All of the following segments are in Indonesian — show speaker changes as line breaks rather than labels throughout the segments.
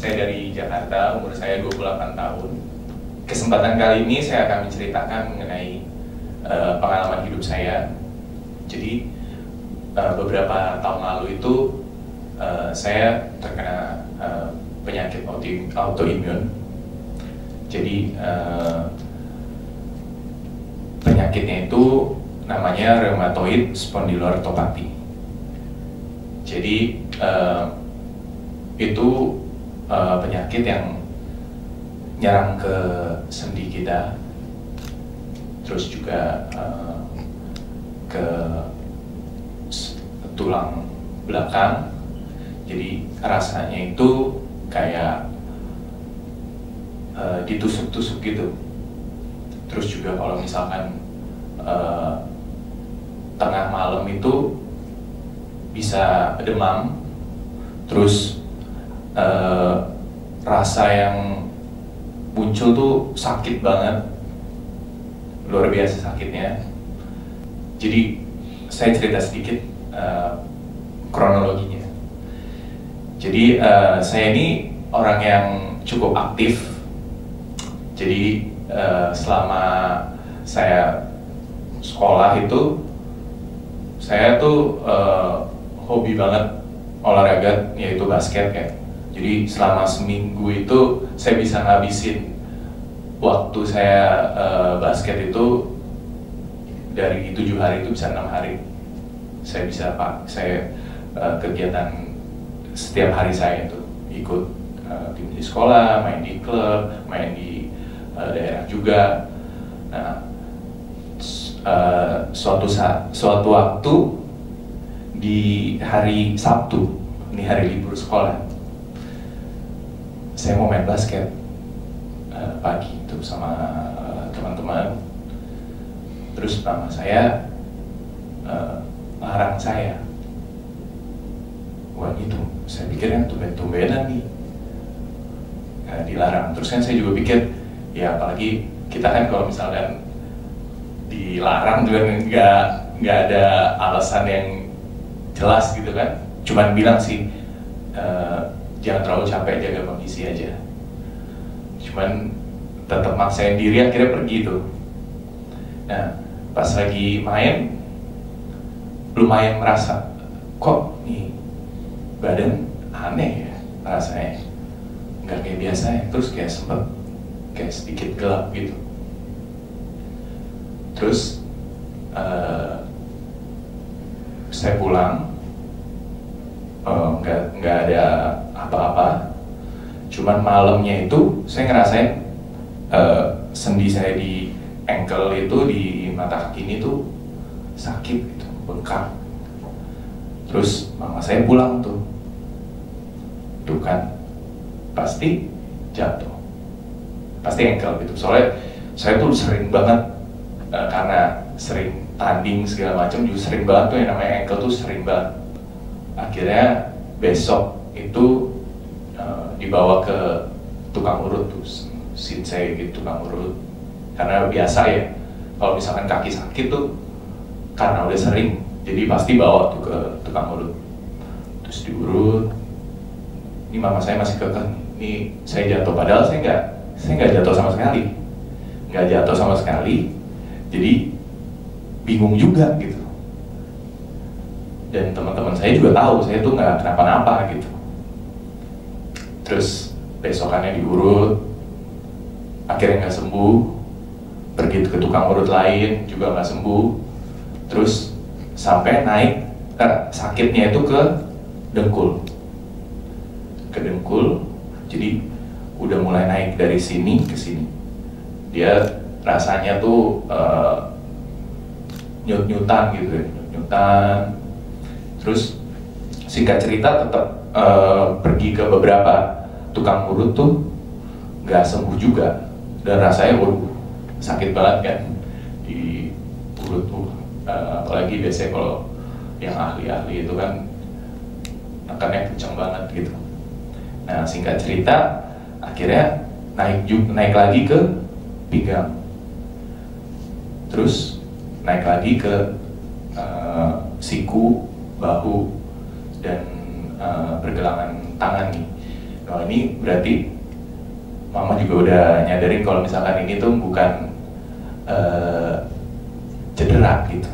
Saya dari Jakarta, umur saya 28 tahun. Kesempatan kali ini saya akan menceritakan mengenai pengalaman hidup saya. Jadi beberapa tahun lalu itu saya terkena penyakit autoimun. Jadi penyakitnya itu namanya rheumatoid spondyloarthropathy. Jadi itu penyakit yang nyerang ke sendi kita, terus juga ke tulang belakang. Jadi rasanya itu kayak ditusuk-tusuk gitu. Terus juga kalau misalkan tengah malam itu bisa demam, terus rasa yang muncul tuh sakit banget, luar biasa sakitnya. Jadi saya cerita sedikit kronologinya. Jadi saya ini orang yang cukup aktif. Jadi selama saya sekolah itu saya tuh hobi banget olahraga, yaitu basket ya. Jadi selama seminggu itu saya bisa ngabisin waktu saya basket itu dari 7 hari itu bisa 6 hari. Saya bisa saya kegiatan setiap hari saya itu ikut tim di sekolah, main di klub, main di daerah juga. Nah, suatu waktu di hari Sabtu, ini hari libur sekolah, saya mau main basket pagi itu sama teman-teman. Terus mama saya larang saya. Wah, itu saya pikirnya tumben-tumbenan nih dilarang. Terus kan saya juga pikir, ya apalagi kita kan kalau misalkan dilarang juga nggak ada alasan yang jelas gitu kan. Cuman bilang sih jangan terlalu capek, jaga kondisi aja. Cuman tetap maksain diri, akhirnya pergi tuh. Nah, pas lagi main lumayan merasa kok nih badan aneh ya rasanya, nggak kayak biasanya. Terus kayak sempet kayak sedikit gelap gitu. Terus saya pulang, nggak ada apa-apa. Cuman malamnya itu saya ngerasain sendi saya di ankle itu, di mata kaki ini tuh sakit gitu, bengkak. Terus mama saya pulang tuh kan pasti jatuh, pasti ankle gitu. Soalnya saya tuh sering banget karena sering tanding segala macam, juga sering banget tuh yang namanya ankle tuh sering banget. Akhirnya besok itu dibawa ke tukang urut tuh, sinsei gitu, tukang urut. Karena biasa ya, kalau misalkan kaki sakit tuh karena udah sering, jadi pasti bawa tuh ke tukang urut. Terus diurut, ini mama saya masih kekeh, ini saya jatuh, padahal saya nggak jatuh sama sekali, nggak jatuh sama sekali. Jadi bingung juga gitu. Dan teman-teman saya juga tahu saya tuh nggak kenapa-napa gitu. Terus besokannya diurut, akhirnya nggak sembuh. Pergi ke tukang urut lain juga nggak sembuh. Terus sampai naik sakitnya itu ke dengkul, jadi udah mulai naik dari sini ke sini. Dia rasanya tuh nyut-nyutan gitu ya, nyut-nyutan. Terus singkat cerita tetap pergi ke beberapa tukang urut tuh nggak sembuh juga. Dan rasanya waduh, sakit banget kan di urut tuh, apalagi biasanya kalau yang ahli-ahli itu kan nekannya kenceng banget gitu. Nah, singkat cerita akhirnya naik lagi ke pinggang, terus naik lagi ke siku, bahu, dan pergelangan tangan nih. Nah ini berarti mama juga udah nyadarin kalau misalkan ini tuh bukan cedera gitu.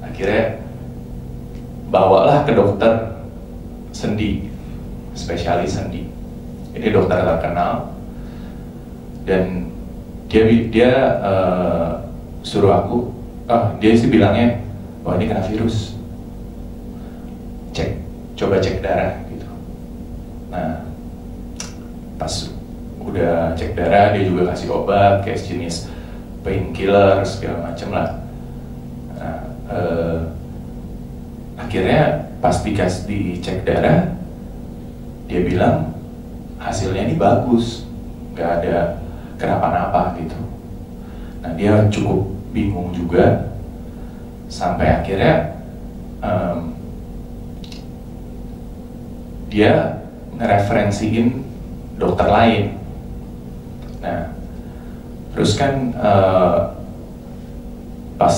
Akhirnya bawalah ke dokter sendi, spesialis sendi. Ini dokter terkenal dan dia suruh aku, dia sih bilangnya, wah ini kena virus, coba cek darah gitu. Nah pas udah cek darah, dia juga kasih obat kayak jenis painkiller segala macem lah. Nah, akhirnya pas dicek darah, dia bilang hasilnya ini bagus, nggak ada kenapa-napa gitu. Nah dia cukup bingung juga sampai akhirnya dia ngereferensiin dokter lain. Nah terus kan pas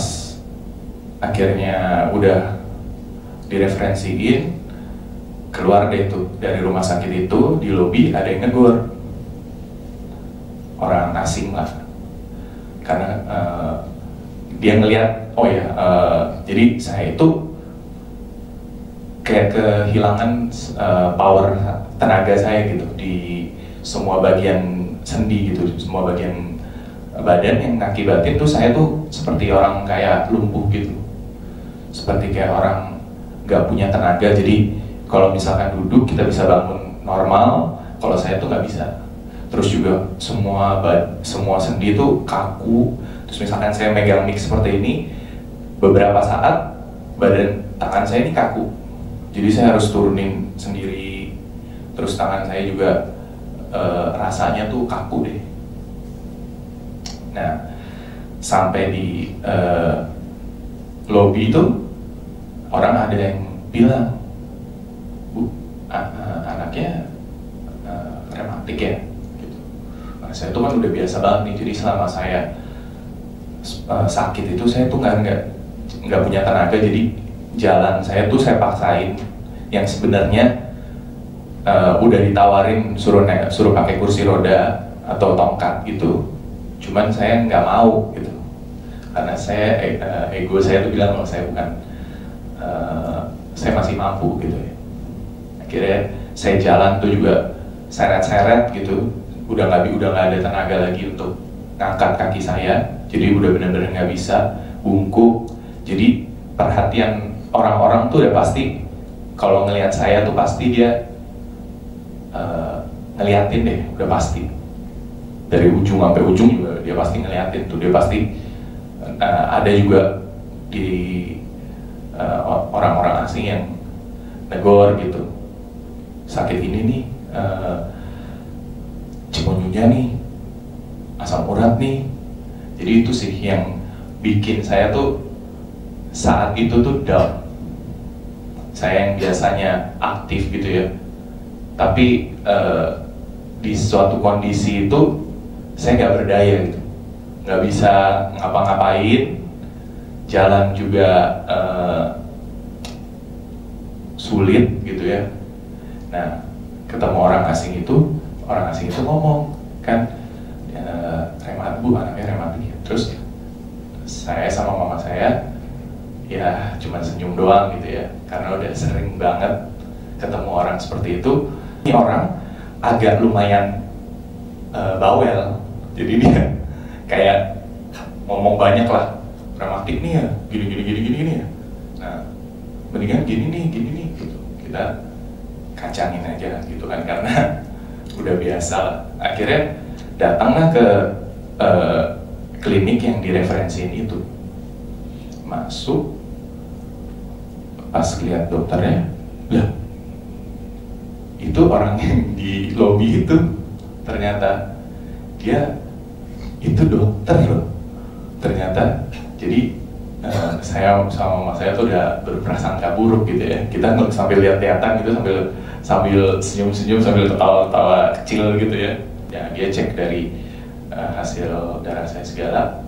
akhirnya udah direferensiin, keluar deh tuh dari rumah sakit itu, di lobi ada yang negur, orang asing lah, karena dia ngelihat, oh ya, jadi saya itu kayak kehilangan power tenaga saya gitu di semua bagian sendi gitu, semua bagian badan yang ngakibatin tuh saya tuh seperti orang kayak lumpuh gitu, seperti kayak orang nggak punya tenaga. Jadi kalau misalkan duduk kita bisa bangun normal, kalau saya tuh nggak bisa. Terus juga semua sendi tuh kaku. Terus misalkan saya megang mic seperti ini, beberapa saat tangan saya ini kaku. Jadi saya harus turunin sendiri. Terus tangan saya juga rasanya tuh kaku deh. Nah, sampai di lobi itu orang ada yang bilang, Bu, anaknya rematik ya? Gitu. Nah, saya tuh kan udah biasa banget nih, jadi selama saya sakit itu saya tuh nggak punya tenaga, jadi jalan saya tuh saya paksain, yang sebenarnya udah ditawarin suruh pakai kursi roda atau tongkat gitu, cuman saya nggak mau gitu, karena saya ego saya tuh bilang kalau saya bukan, saya masih mampu gitu ya. Akhirnya saya jalan tuh juga seret-seret gitu, udah nggak ada tenaga lagi untuk ngangkat kaki saya, jadi udah benar-benar nggak bisa, bungkuk. Jadi perhatian orang-orang tuh udah pasti kalau ngelihat saya tuh pasti dia ngeliatin deh, udah pasti dari ujung sampai ujung juga dia pasti ngeliatin tuh, dia pasti ada juga di orang-orang asing yang negor gitu, sakit ini nih, cikungunya nih, asam urat nih. Jadi itu sih yang bikin saya tuh saat itu tuh down. Saya yang biasanya aktif gitu ya, tapi di suatu kondisi itu saya nggak berdaya gitu, nggak bisa ngapa-ngapain, jalan juga sulit gitu ya. Nah, ketemu orang asing itu ngomong kan, Bu, anaknya rematik ya. Terus saya sama mama saya ya cuman senyum doang gitu ya, karena udah sering banget ketemu orang seperti itu. Ini orang agak lumayan bawel, jadi dia kayak ngomong banyak lah, rematik nih ya, gini ya. Nah, mendingan gini nih gitu. Kita kacangin aja gitu kan, karena udah biasa lah. Akhirnya datanglah ke klinik yang direferensiin itu. Masuk, pas lihat dokternya, lah itu orang yang di lobi itu ternyata dia itu dokter loh ternyata. Jadi saya sama mama saya tuh udah berprasangka buruk gitu ya, kita sambil lihat-lihatan gitu, sambil senyum-senyum, sambil ketawa-ketawa kecil gitu ya. Ya dia cek dari hasil darah saya segala,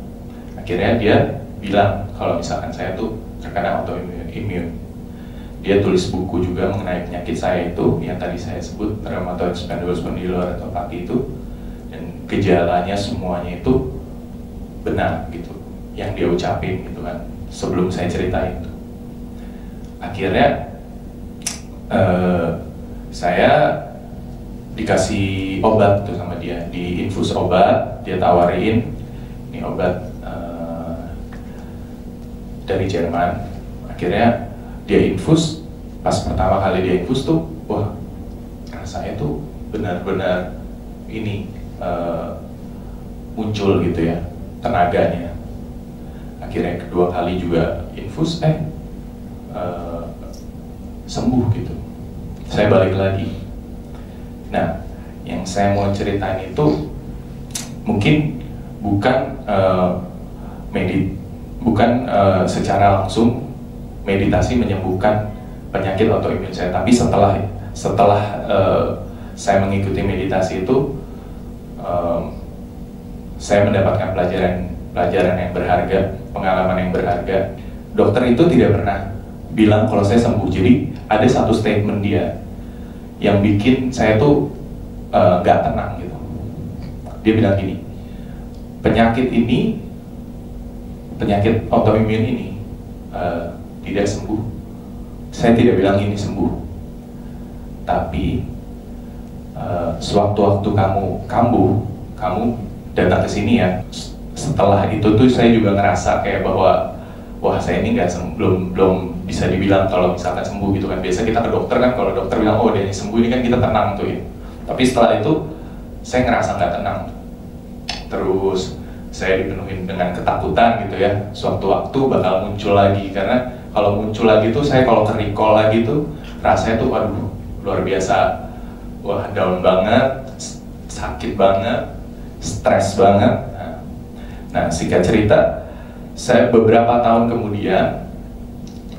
akhirnya dia bilang kalau misalkan saya tuh terkena autoimun. dia tulis buku juga mengenai penyakit saya itu yang tadi saya sebut, rheumatoid spondyloarthropathy itu, dan gejalanya semuanya itu benar gitu yang dia ucapin gitu kan sebelum saya ceritain itu. Akhirnya saya dikasih obat tuh sama dia, diinfus obat, dia tawarin ini obat dari Jerman. Akhirnya dia infus, pas pertama kali dia infus tuh, wah rasanya tuh benar-benar ini muncul gitu ya tenaganya. Akhirnya kedua kali juga infus, sembuh gitu. Saya balik lagi. Nah, yang saya mau ceritain itu mungkin bukan secara langsung meditasi menyembuhkan penyakit autoimun saya, tapi setelah saya mengikuti meditasi itu, saya mendapatkan pelajaran yang berharga, pengalaman yang berharga. Dokter itu tidak pernah bilang kalau saya sembuh. Jadi ada satu statement dia yang bikin saya tuh nggak tenang gitu. Dia bilang gini, penyakit autoimun ini tidak sembuh. Saya tidak bilang ini sembuh, tapi sewaktu-waktu kamu kambuh, kamu datang ke sini ya. Setelah itu tuh saya juga ngerasa kayak bahwa wah saya ini belum bisa dibilang kalau misalkan sembuh gitu kan. Biasa kita ke dokter kan, kalau dokter bilang oh dia sembuh ini kan kita tenang tuh ya. Tapi setelah itu saya ngerasa nggak tenang. Terus saya dipenuhi dengan ketakutan gitu ya. Sewaktu-waktu bakal muncul lagi, karena kalau muncul lagi tuh saya kalau ke-recall lagi tuh rasanya tuh waduh luar biasa, wah down banget, sakit banget, stres banget. Nah singkat cerita, saya beberapa tahun kemudian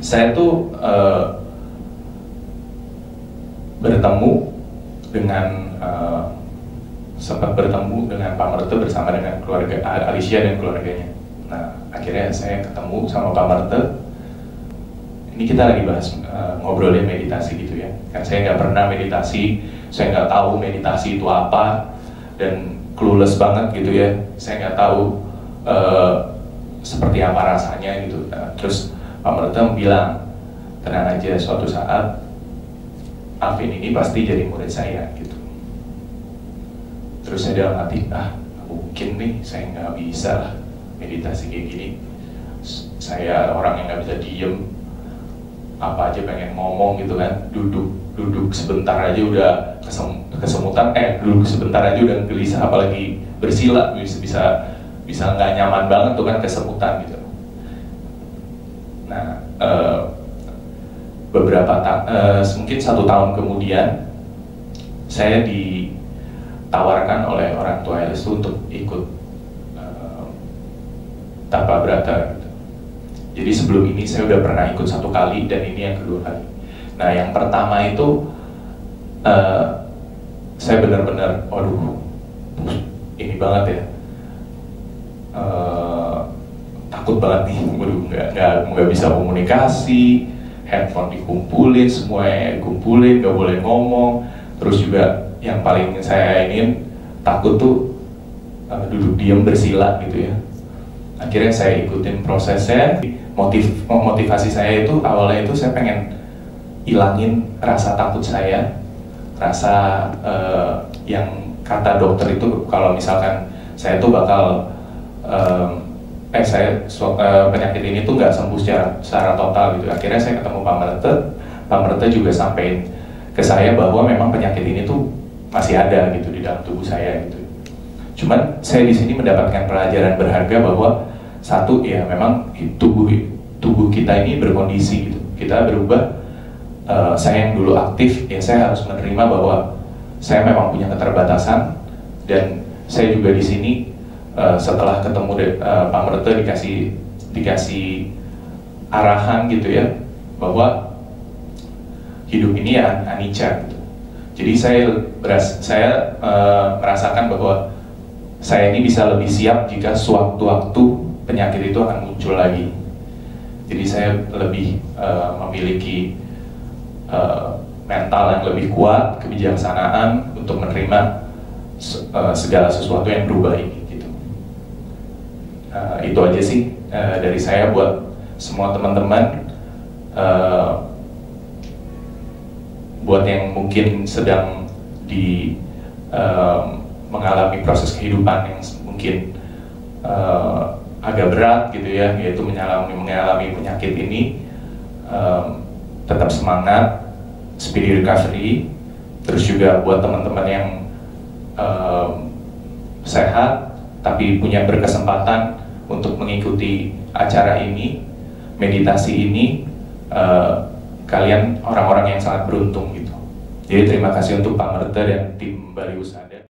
saya tuh sempat bertemu dengan Pak Merte bersama dengan keluarga Alicia dan keluarganya. Nah akhirnya saya ketemu sama Pak Merte. Ini kita lagi bahas ngobrolin meditasi gitu ya. Kan saya nggak pernah meditasi, saya nggak tahu meditasi itu apa, dan clueless banget gitu ya. Saya nggak tahu seperti apa rasanya gitu. Nah, terus Pak Merte bilang, tenang aja, suatu saat Alvin ini pasti jadi murid saya gitu. Terus saya dalam hati, mungkin nih saya nggak bisa lah meditasi kayak gini. Saya orang yang nggak bisa diem, apa aja pengen ngomong gitu kan, duduk sebentar aja udah kesemutan, duduk sebentar aja udah gelisah, apalagi bersila bisa nggak nyaman banget tuh kan, kesemutan gitu. Nah mungkin 1 tahun kemudian saya ditawarkan oleh orang tua itu untuk ikut Tapa Brata gitu. Jadi sebelum ini saya udah pernah ikut 1 kali dan ini yang kedua kali. Nah yang pertama itu saya benar-benar, waduh, ini banget ya, takut banget nih, waduh, nggak bisa komunikasi, handphone dikumpulin, semuanya dikumpulin, nggak boleh ngomong. Terus juga yang paling saya ingin takut tuh duduk diam bersila gitu ya. Akhirnya saya ikutin prosesnya. Motivasi saya itu awalnya itu saya pengen hilangin rasa takut saya, rasa yang kata dokter itu kalau misalkan saya tuh bakal penyakit ini tuh nggak sembuh secara total gitu. Akhirnya saya ketemu Pak Merte juga sampein ke saya bahwa memang penyakit ini tuh masih ada gitu di dalam tubuh saya gitu. Cuman saya di sini mendapatkan pelajaran berharga bahwa satu ya memang tubuh kita ini berkondisi gitu. Kita berubah. Saya yang dulu aktif ya saya harus menerima bahwa saya memang punya keterbatasan, dan saya juga di sini setelah ketemu Pak Merte dikasih arahan gitu ya bahwa hidup ini ya anicca gitu. Jadi saya merasakan bahwa saya ini bisa lebih siap jika sewaktu-waktu penyakit itu akan muncul lagi. Jadi saya lebih memiliki mental yang lebih kuat, kebijaksanaan untuk menerima segala sesuatu yang berubah ini gitu. Itu aja sih dari saya buat semua teman-teman. Buat yang mungkin sedang mengalami proses kehidupan yang mungkin agak berat gitu ya, yaitu mengalami penyakit ini, tetap semangat, speedy recovery. Terus juga buat teman-teman yang sehat tapi punya berkesempatan untuk mengikuti acara ini, meditasi ini, kalian orang-orang yang sangat beruntung gitu. Jadi terima kasih untuk Pak Merte dan tim Bali Usada.